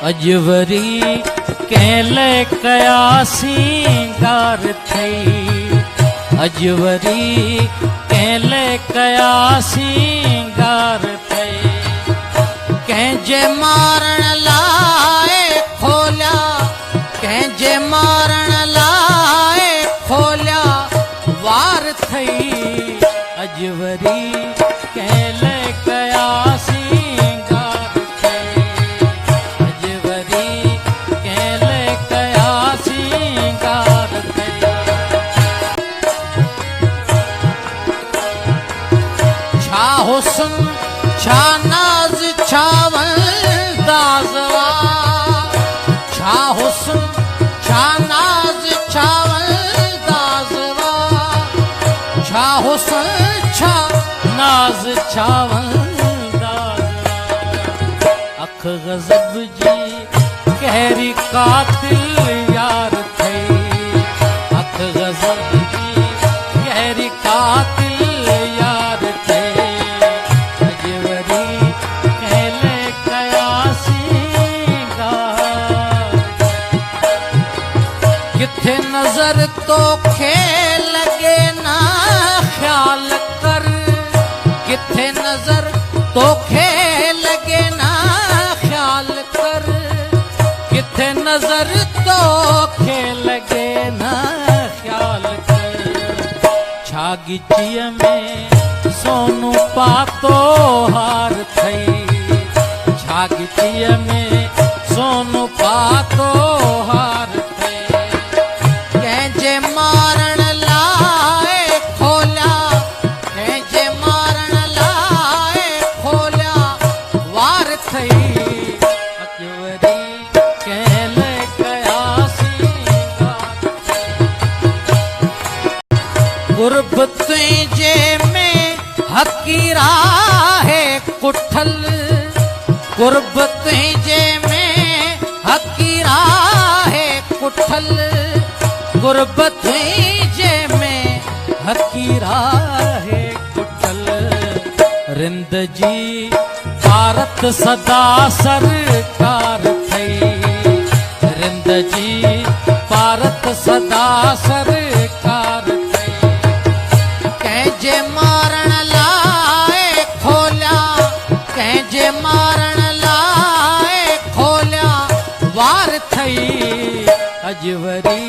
अजवरी केले कया सिंगार थई। अजवरी केले कया सिंगार थई। कंहिंजे मारण लाइ खोलिया, कंहिंजे मारण लाइ खोलिया वार थई। अजवरी केले कया सिंगार थई। अजवरी केले कया सिंगार थई। छा हुस्न छा नाज़ छा वंदाज़वा। छा हुस्न छा नाज़ छा वंदाज़वा। छा हुस्न छा नाज़ छा वंदाज़वा। अख गज़ब जी कहरी कातिल यार थई। अख गज़ब जी कहरी कातिल यार थई। किथे नजर तो खेल लगे ना ख्याल कर। किथे नजर तो खेल लगे ना ख्याल कर। किथे नजर तो खेल लगे ना ख्याल कर। छागिचीअ में सोनू पातो हार थई। छागिचीअ में सोनू पातो हार थई। कंहिंजे मारण लाइ खोलिया, कंहिंजे मारण लाइ खोलिया वार थई। अजवरी केले कया सिंगार थई। गुरबत जे में हकीरा है कुठल। गुरबत जे में हकीरा है कुठल। गुरबत जे में हकीरा है कुठल। रिंद जी भारत सदा सरकार थई। रिंद जी भारत सदा सरकार थई। कंहिंजे मारण लाइ खोलिया, कंहिंजे मारण लाइ खोलिया वार थई। अजवरी